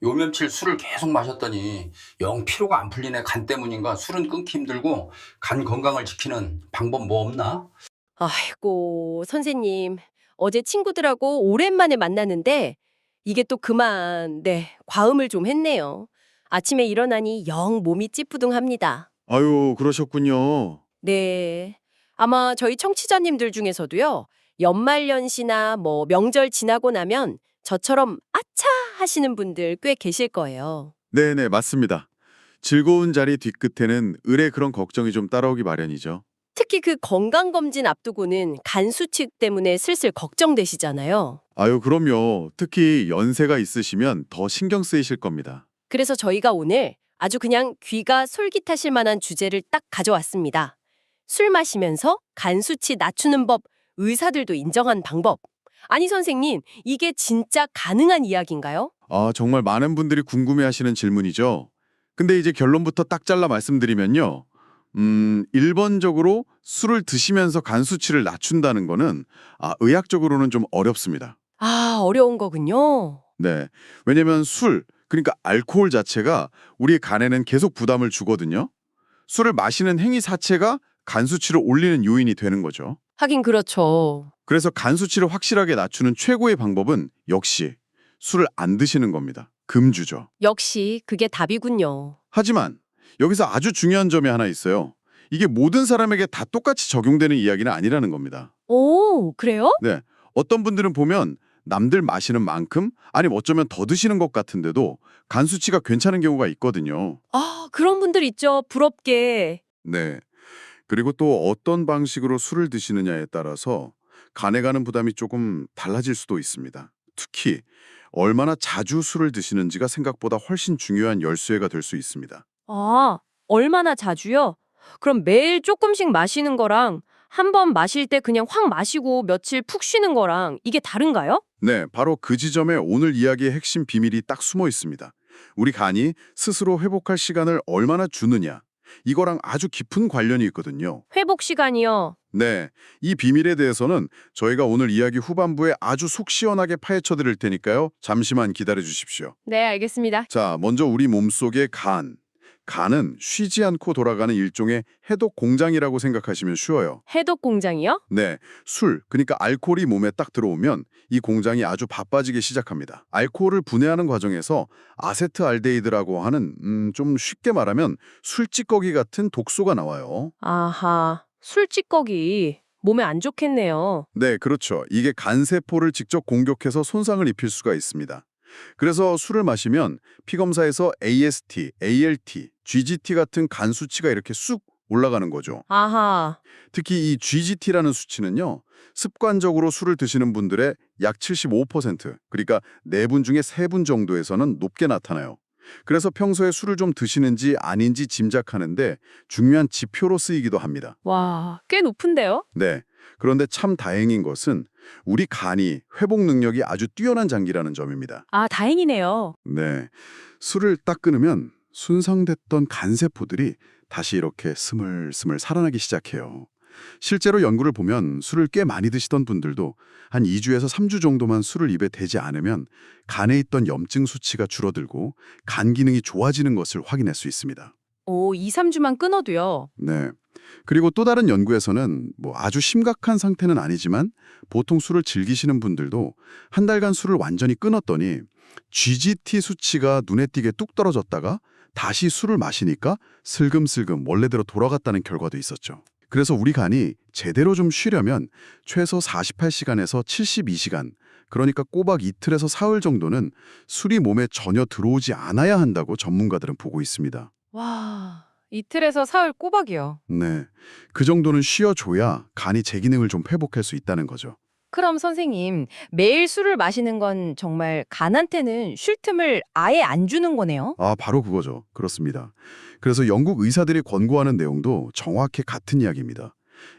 요 며칠 술을 계속 마셨더니 영 피로가 안 풀리네. 간 때문인가? 술은 끊기 힘들고 간 건강을 지키는 방법 뭐 없나? 아이고, 선생님. 어제 친구들하고 오랜만에 만나는데 이게 또 그만, 과음을 좀 했네요. 아침에 일어나니 영 몸이 찌뿌둥합니다. 아유, 그러셨군요. 네. 아마 저희 청취자님들 중에서도요, 연말연시나 명절 지나고 나면 저처럼 아차 하시는 분들 꽤 계실 거예요. 네네, 맞습니다. 즐거운 자리 뒤끝에는 을의 그런 걱정이 좀 따라오기 마련이죠. 특히 그 건강검진 앞두고는 간 수치 때문에 슬슬 걱정되시잖아요. 아유, 그럼요. 특히 연세가 있으시면 더 신경 쓰이실 겁니다. 그래서 저희가 오늘 아주 그냥 귀가 솔깃하실 만한 주제를 딱 가져왔습니다. 술 마시면서 간 수치 낮추는 법, 의사들도 인정한 방법. 아니 선생님, 이게 진짜 가능한 이야기인가요? 아, 정말 많은 분들이 궁금해하시는 질문이죠. 근데 이제 결론부터 딱 잘라 말씀드리면요. 1번적으로 술을 드시면서 간 수치를 낮춘다는 거는 의학적으로는 좀 어렵습니다. 아, 어려운 거군요. 네. 왜냐면 술, 그러니까 알코올 자체가 우리 간에는 계속 부담을 주거든요. 술을 마시는 행위 자체가 간 수치를 올리는 요인이 되는 거죠. 하긴 그렇죠. 그래서 간 수치를 확실하게 낮추는 최고의 방법은 역시 술을 안 드시는 겁니다. 금주죠. 역시 그게 답이군요. 하지만 여기서 아주 중요한 점이 하나 있어요. 이게 모든 사람에게 다 똑같이 적용되는 이야기는 아니라는 겁니다. 오, 그래요? 네. 어떤 분들은 보면 남들 마시는 만큼 아니면 어쩌면 더 드시는 것 같은데도 간 수치가 괜찮은 경우가 있거든요. 아, 그런 분들 있죠. 부럽게. 네. 그리고 또 어떤 방식으로 술을 드시느냐에 따라서 간에 가는 부담이 조금 달라질 수도 있습니다. 특히 얼마나 자주 술을 드시는지가 생각보다 훨씬 중요한 열쇠가 될 수 있습니다. 아, 얼마나 자주요? 그럼 매일 조금씩 마시는 거랑 한 번 마실 때 그냥 확 마시고 며칠 푹 쉬는 거랑 이게 다른가요? 네, 바로 그 지점에 오늘 이야기의 핵심 비밀이 딱 숨어 있습니다. 우리 간이 스스로 회복할 시간을 얼마나 주느냐, 이거랑 아주 깊은 관련이 있거든요. 회복 시간이요. 네, 이 비밀에 대해서는 저희가 오늘 이야기 후반부에 아주 속 시원하게 파헤쳐 드릴 테니까요. 잠시만 기다려 주십시오. 네, 알겠습니다. 자, 먼저 우리 몸속의 간. 간은 쉬지 않고 돌아가는 일종의 해독 공장이라고 생각하시면 쉬워요. 해독 공장이요? 네, 술, 그러니까 알코올이 몸에 딱 들어오면 이 공장이 아주 바빠지기 시작합니다. 알코올을 분해하는 과정에서 아세트알데히드라고 하는 좀 쉽게 말하면 술찌꺼기 같은 독소가 나와요. 아하, 술찌꺼기. 몸에 안 좋겠네요. 네, 그렇죠. 이게 간세포를 직접 공격해서 손상을 입힐 수가 있습니다. 그래서 술을 마시면 피검사에서 AST, ALT, GGT 같은 간 수치가 이렇게 쑥 올라가는 거죠. 아하, 특히 이 GGT라는 수치는요. 습관적으로 술을 드시는 분들의 약 75%, 그러니까 4분 중에 3분 정도에서는 높게 나타나요. 그래서 평소에 술을 좀 드시는지 아닌지 짐작하는데 중요한 지표로 쓰이기도 합니다. 와, 꽤 높은데요? 네. 그런데 참 다행인 것은 우리 간이 회복 능력이 아주 뛰어난 장기라는 점입니다. 아, 다행이네요. 네. 술을 딱 끊으면 손상됐던 간세포들이 다시 이렇게 스물스물 살아나기 시작해요. 실제로 연구를 보면 술을 꽤 많이 드시던 분들도 한 2주에서 3주 정도만 술을 입에 대지 않으면 간에 있던 염증 수치가 줄어들고 간 기능이 좋아지는 것을 확인할 수 있습니다. 오, 2, 3주만 끊어도요. 네. 그리고 또 다른 연구에서는 뭐 아주 심각한 상태는 아니지만 보통 술을 즐기시는 분들도 한 달간 술을 완전히 끊었더니 GGT 수치가 눈에 띄게 뚝 떨어졌다가 다시 술을 마시니까 슬금슬금 원래대로 돌아갔다는 결과도 있었죠. 그래서 우리 간이 제대로 좀 쉬려면 최소 48시간에서 72시간, 그러니까 꼬박 이틀에서 사흘 정도는 술이 몸에 전혀 들어오지 않아야 한다고 전문가들은 보고 있습니다. 와, 이틀에서 사흘 꼬박이요. 네, 그 정도는 쉬어줘야 간이 제 기능을 좀 회복할 수 있다는 거죠. 그럼 선생님, 매일 술을 마시는 건 정말 간한테는 쉴 틈을 아예 안 주는 거네요? 바로 그거죠. 그렇습니다. 그래서 영국 의사들이 권고하는 내용도 정확히 같은 이야기입니다.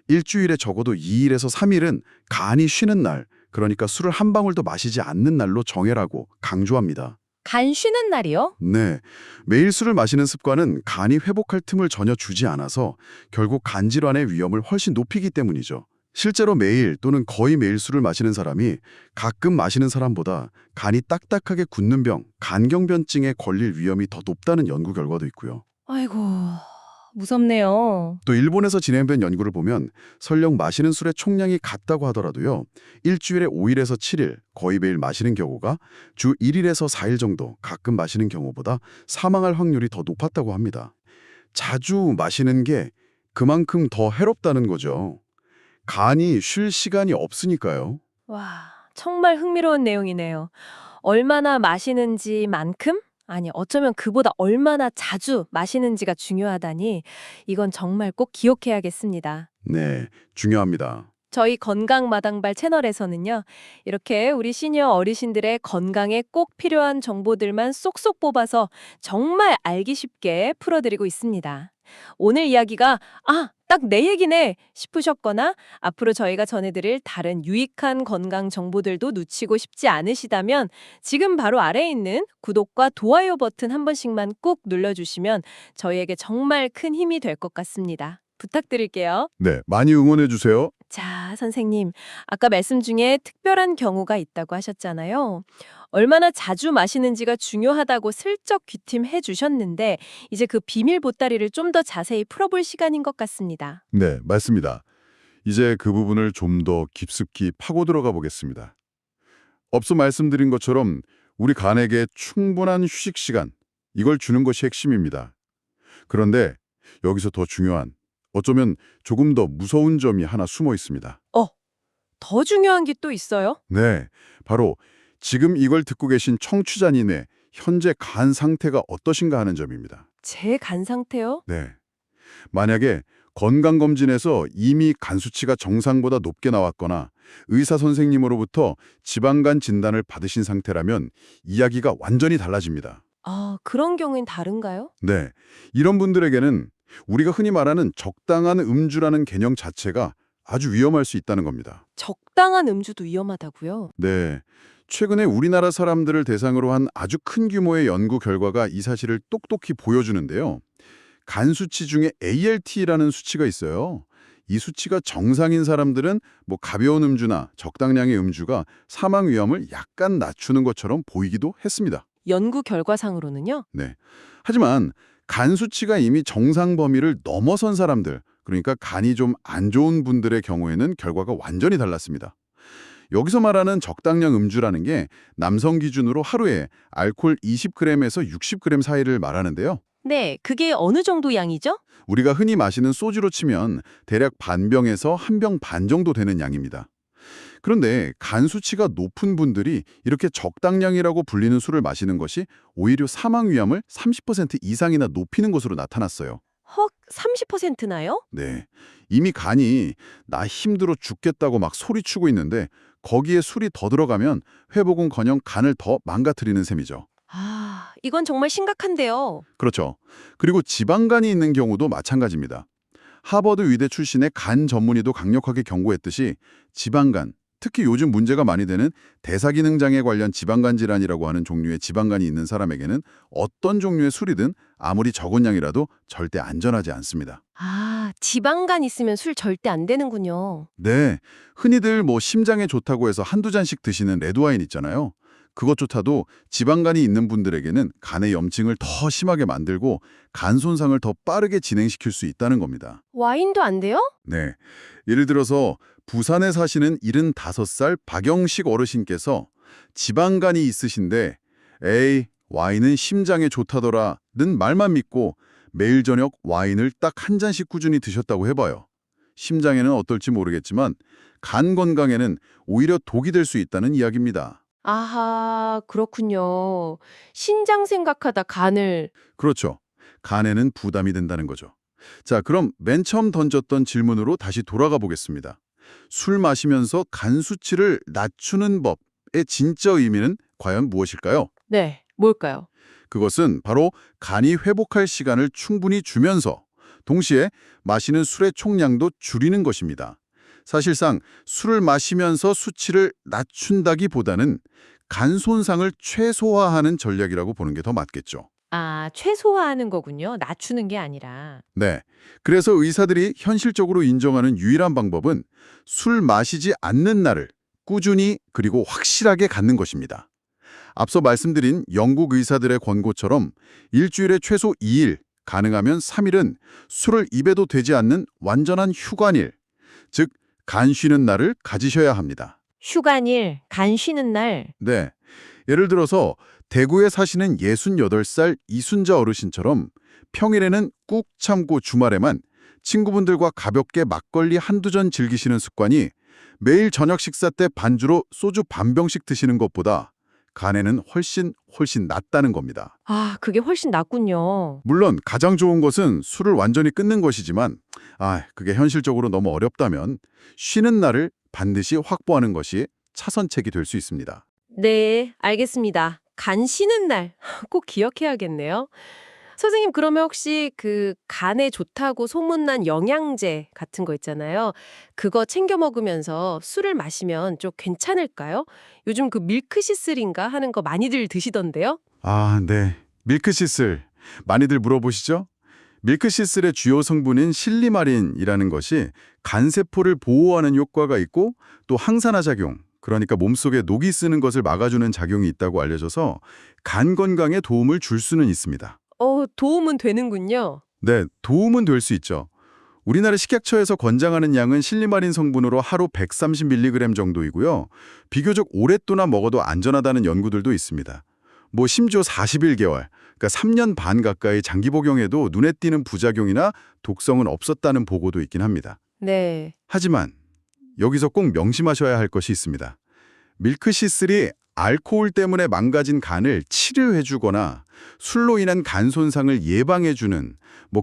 일주일에 적어도 2일에서 3일은 간이 쉬는 날, 그러니까 술을 한 방울도 마시지 않는 날로 정해라고 강조합니다. 간 쉬는 날이요? 네, 매일 술을 마시는 습관은 간이 회복할 틈을 전혀 주지 않아서 결국 간 질환의 위험을 훨씬 높이기 때문이죠. 실제로 매일 또는 거의 매일 술을 마시는 사람이 가끔 마시는 사람보다 간이 딱딱하게 굳는 병, 간경변증에 걸릴 위험이 더 높다는 연구 결과도 있고요. 아이고, 무섭네요. 또 일본에서 진행된 연구를 보면 설령 마시는 술의 총량이 같다고 하더라도요. 일주일에 5일에서 7일 거의 매일 마시는 경우가 주 1일에서 4일 정도 가끔 마시는 경우보다 사망할 확률이 더 높았다고 합니다. 자주 마시는 게 그만큼 더 해롭다는 거죠. 간이 쉴 시간이 없으니까요. 와, 정말 흥미로운 내용이네요. 얼마나 마시는지만큼? 아니, 어쩌면 그보다 얼마나 자주 마시는지가 중요하다니 이건 정말 꼭 기억해야겠습니다. 네, 중요합니다. 저희 건강마당발 채널에서는요, 이렇게 우리 시니어 어르신들의 건강에 꼭 필요한 정보들만 쏙쏙 뽑아서 정말 알기 쉽게 풀어드리고 있습니다. 오늘 이야기가 딱 내 얘기네 싶으셨거나 앞으로 저희가 전해드릴 다른 유익한 건강 정보들도 놓치고 싶지 않으시다면 지금 바로 아래에 있는 구독과 좋아요 버튼 한 번씩만 꼭 눌러주시면 저희에게 정말 큰 힘이 될 것 같습니다. 부탁드릴게요. 네, 많이 응원해 주세요. 자, 선생님. 아까 말씀 중에 특별한 경우가 있다고 하셨잖아요. 얼마나 자주 마시는지가 중요하다고 슬쩍 귀띔해 주셨는데 이제 그 비밀 보따리를 좀 더 자세히 풀어볼 시간인 것 같습니다. 네, 맞습니다. 이제 그 부분을 좀 더 깊숙이 파고 들어가 보겠습니다. 앞서 말씀드린 것처럼 우리 간에게 충분한 휴식 시간, 이걸 주는 것이 핵심입니다. 그런데 여기서 더 중요한, 어쩌면 조금 더 무서운 점이 하나 숨어 있습니다. 더 중요한 게 또 있어요? 네, 바로 지금 이걸 듣고 계신 청취자님의 현재 간 상태가 어떠신가 하는 점입니다. 제 간 상태요? 네. 만약에 건강검진에서 이미 간 수치가 정상보다 높게 나왔거나 의사 선생님으로부터 지방간 진단을 받으신 상태라면 이야기가 완전히 달라집니다. 그런 경우엔 다른가요? 네. 이런 분들에게는 우리가 흔히 말하는 적당한 음주라는 개념 자체가 아주 위험할 수 있다는 겁니다. 적당한 음주도 위험하다고요? 네. 최근에 우리나라 사람들을 대상으로 한 아주 큰 규모의 연구 결과가 이 사실을 똑똑히 보여주는데요. 간 수치 중에 ALT라는 수치가 있어요. 이 수치가 정상인 사람들은 가벼운 음주나 적당량의 음주가 사망 위험을 약간 낮추는 것처럼 보이기도 했습니다. 연구 결과상으로는요? 네. 하지만 간 수치가 이미 정상 범위를 넘어선 사람들, 그러니까 간이 좀 안 좋은 분들의 경우에는 결과가 완전히 달랐습니다. 여기서 말하는 적당량 음주라는 게 남성 기준으로 하루에 알코올 20g에서 60g 사이를 말하는데요. 네, 그게 어느 정도 양이죠? 우리가 흔히 마시는 소주로 치면 대략 반병에서 한 병 반 정도 되는 양입니다. 그런데 간 수치가 높은 분들이 이렇게 적당량이라고 불리는 술을 마시는 것이 오히려 사망 위험을 30% 이상이나 높이는 것으로 나타났어요. 헉, 30%나요? 네, 이미 간이 나 힘들어 죽겠다고 막 소리치고 있는데 거기에 술이 더 들어가면 회복은커녕 간을 더 망가뜨리는 셈이죠. 이건 정말 심각한데요. 그렇죠. 그리고 지방간이 있는 경우도 마찬가지입니다. 하버드 의대 출신의 간 전문의도 강력하게 경고했듯이 지방간, 특히 요즘 문제가 많이 되는 대사기능장애 관련 지방간 질환이라고 하는 종류의 지방간이 있는 사람에게는 어떤 종류의 술이든 아무리 적은 양이라도 절대 안전하지 않습니다. 지방간 있으면 술 절대 안 되는군요. 네, 흔히들 심장에 좋다고 해서 한두 잔씩 드시는 레드와인 있잖아요. 그것조차도 지방간이 있는 분들에게는 간의 염증을 더 심하게 만들고 간 손상을 더 빠르게 진행시킬 수 있다는 겁니다. 와인도 안 돼요? 네, 예를 들어서 부산에 사시는 75살 박영식 어르신께서 지방간이 있으신데 에이, 와인은 심장에 좋다더라는 말만 믿고 매일 저녁 와인을 딱 한 잔씩 꾸준히 드셨다고 해봐요. 심장에는 어떨지 모르겠지만 간 건강에는 오히려 독이 될 수 있다는 이야기입니다. 아하, 그렇군요. 신장 생각하다 간을. 그렇죠. 간에는 부담이 된다는 거죠. 자, 그럼 맨 처음 던졌던 질문으로 다시 돌아가 보겠습니다. 술 마시면서 간 수치를 낮추는 법의 진짜 의미는 과연 무엇일까요? 네, 뭘까요? 그것은 바로 간이 회복할 시간을 충분히 주면서 동시에 마시는 술의 총량도 줄이는 것입니다. 사실상 술을 마시면서 수치를 낮춘다기보다는 간 손상을 최소화하는 전략이라고 보는 게 더 맞겠죠. 아, 최소화하는 거군요. 낮추는 게 아니라. 네. 그래서 의사들이 현실적으로 인정하는 유일한 방법은 술 마시지 않는 날을 꾸준히 그리고 확실하게 갖는 것입니다. 앞서 말씀드린 영국 의사들의 권고처럼 일주일에 최소 2일, 가능하면 3일은 술을 입에도 대지 않는 완전한 휴관일, 즉 간 쉬는 날을 가지셔야 합니다. 휴관일, 간 쉬는 날. 네. 예를 들어서 대구에 사시는 68살 이순자 어르신처럼 평일에는 꾹 참고 주말에만 친구분들과 가볍게 막걸리 한두 잔 즐기시는 습관이 매일 저녁 식사 때 반주로 소주 반 병씩 드시는 것보다 간에는 훨씬 낫다는 겁니다. 아, 그게 훨씬 낫군요. 물론 가장 좋은 것은 술을 완전히 끊는 것이지만 그게 현실적으로 너무 어렵다면 쉬는 날을 반드시 확보하는 것이 차선책이 될 수 있습니다. 네, 알겠습니다. 간 쉬는 날 꼭 기억해야겠네요. 선생님, 그러면 혹시 그 간에 좋다고 소문난 영양제 같은 거 있잖아요. 그거 챙겨 먹으면서 술을 마시면 좀 괜찮을까요? 요즘 그 밀크시슬인가 하는 거 많이들 드시던데요? 네. 밀크시슬. 많이들 물어보시죠? 밀크시슬의 주요 성분인 실리마린이라는 것이 간세포를 보호하는 효과가 있고 또 항산화 작용, 그러니까 몸속에 녹이 쓰는 것을 막아주는 작용이 있다고 알려져서 간 건강에 도움을 줄 수는 있습니다. 도움은 되는군요. 네, 도움은 될 수 있죠. 우리나라 식약처에서 권장하는 양은 실리마린 성분으로 하루 130mg 정도이고요. 비교적 오랫동안 먹어도 안전하다는 연구들도 있습니다. 심지어 41개월, 그러니까 3년 반 가까이 장기 복용에도 눈에 띄는 부작용이나 독성은 없었다는 보고도 있긴 합니다. 네. 하지만 여기서 꼭 명심하셔야 할 것이 있습니다. 밀크시슬이 알코올 때문에 망가진 간을 치료해주거나 술로 인한 간 손상을 예방해주는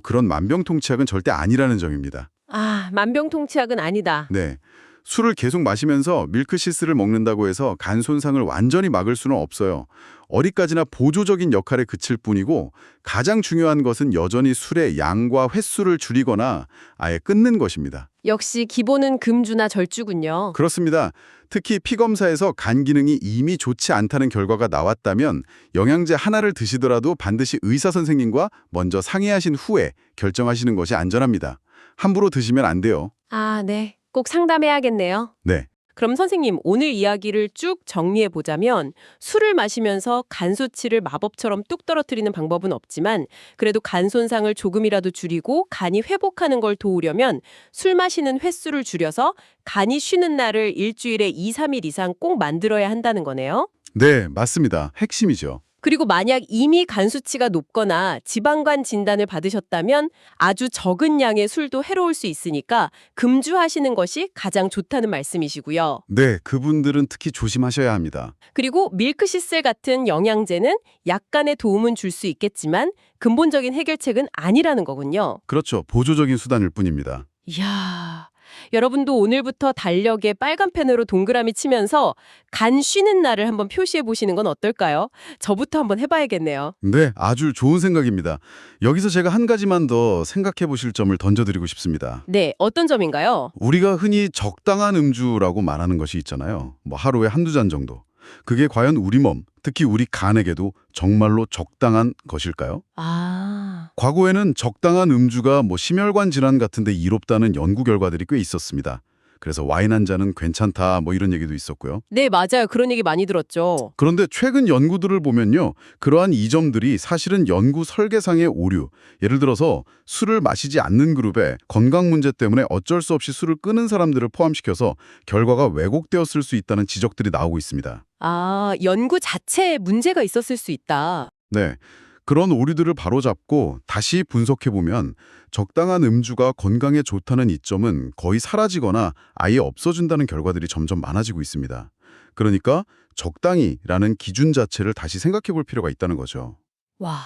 그런 만병통치약은 절대 아니라는 점입니다. 아, 만병통치약은 아니다. 네, 술을 계속 마시면서 밀크시슬을 먹는다고 해서 간 손상을 완전히 막을 수는 없어요. 어디까지나 보조적인 역할에 그칠 뿐이고 가장 중요한 것은 여전히 술의 양과 횟수를 줄이거나 아예 끊는 것입니다. 역시 기본은 금주나 절주군요. 그렇습니다. 특히 피검사에서 간 기능이 이미 좋지 않다는 결과가 나왔다면 영양제 하나를 드시더라도 반드시 의사 선생님과 먼저 상의하신 후에 결정하시는 것이 안전합니다. 함부로 드시면 안 돼요. 아, 네. 꼭 상담해야겠네요. 네. 그럼 선생님, 오늘 이야기를 쭉 정리해 보자면 술을 마시면서 간 수치를 마법처럼 뚝 떨어뜨리는 방법은 없지만 그래도 간 손상을 조금이라도 줄이고 간이 회복하는 걸 도우려면 술 마시는 횟수를 줄여서 간이 쉬는 날을 일주일에 2, 3일 이상 꼭 만들어야 한다는 거네요. 네, 맞습니다. 핵심이죠. 그리고 만약 이미 간 수치가 높거나 지방간 진단을 받으셨다면 아주 적은 양의 술도 해로울 수 있으니까 금주하시는 것이 가장 좋다는 말씀이시고요. 네, 그분들은 특히 조심하셔야 합니다. 그리고 밀크시슬 같은 영양제는 약간의 도움은 줄 수 있겠지만 근본적인 해결책은 아니라는 거군요. 그렇죠. 보조적인 수단일 뿐입니다. 이야, 여러분도 오늘부터 달력에 빨간 펜으로 동그라미 치면서 간 쉬는 날을 한번 표시해 보시는 건 어떨까요? 저부터 한번 해봐야겠네요. 네, 아주 좋은 생각입니다. 여기서 제가 한 가지만 더 생각해 보실 점을 던져드리고 싶습니다. 네, 어떤 점인가요? 우리가 흔히 적당한 음주라고 말하는 것이 있잖아요. 하루에 한두 잔 정도. 그게 과연 우리 몸, 특히 우리 간에게도 정말로 적당한 것일까요? 아, 과거에는 적당한 음주가 심혈관 질환 같은 데 이롭다는 연구 결과들이 꽤 있었습니다. 그래서 와인 한 잔은 괜찮다 이런 얘기도 있었고요. 네, 맞아요. 그런 얘기 많이 들었죠. 그런데 최근 연구들을 보면요. 그러한 이점들이 사실은 연구 설계상의 오류, 예를 들어서 술을 마시지 않는 그룹에 건강 문제 때문에 어쩔 수 없이 술을 끊은 사람들을 포함시켜서 결과가 왜곡되었을 수 있다는 지적들이 나오고 있습니다. 아, 연구 자체에 문제가 있었을 수 있다. 네. 그런 오류들을 바로잡고 다시 분석해보면 적당한 음주가 건강에 좋다는 이점은 거의 사라지거나 아예 없어진다는 결과들이 점점 많아지고 있습니다. 그러니까 적당히라는 기준 자체를 다시 생각해볼 필요가 있다는 거죠. 와,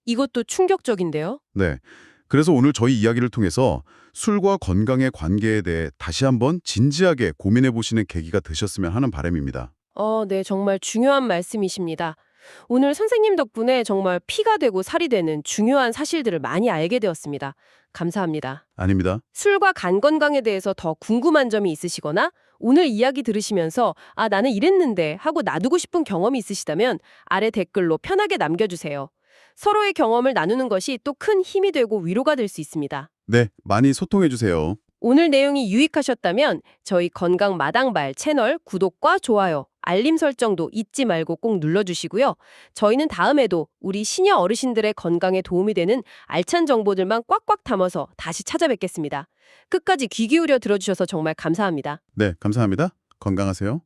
이것도 충격적인데요? 네. 그래서 오늘 저희 이야기를 통해서 술과 건강의 관계에 대해 다시 한번 진지하게 고민해보시는 계기가 되셨으면 하는 바람입니다. 네, 정말 중요한 말씀이십니다. 오늘 선생님 덕분에 정말 피가 되고 살이 되는 중요한 사실들을 많이 알게 되었습니다. 감사합니다. 아닙니다. 술과 간 건강에 대해서 더 궁금한 점이 있으시거나 오늘 이야기 들으시면서 나는 이랬는데 하고 놔두고 싶은 경험이 있으시다면 아래 댓글로 편하게 남겨주세요. 서로의 경험을 나누는 것이 또 큰 힘이 되고 위로가 될 수 있습니다. 네, 많이 소통해 주세요. 오늘 내용이 유익하셨다면 저희 건강 마당발 채널 구독과 좋아요, 알림 설정도 잊지 말고 꼭 눌러주시고요. 저희는 다음에도 우리 시니어 어르신들의 건강에 도움이 되는 알찬 정보들만 꽉꽉 담아서 다시 찾아뵙겠습니다. 끝까지 귀 기울여 들어주셔서 정말 감사합니다. 네, 감사합니다. 건강하세요.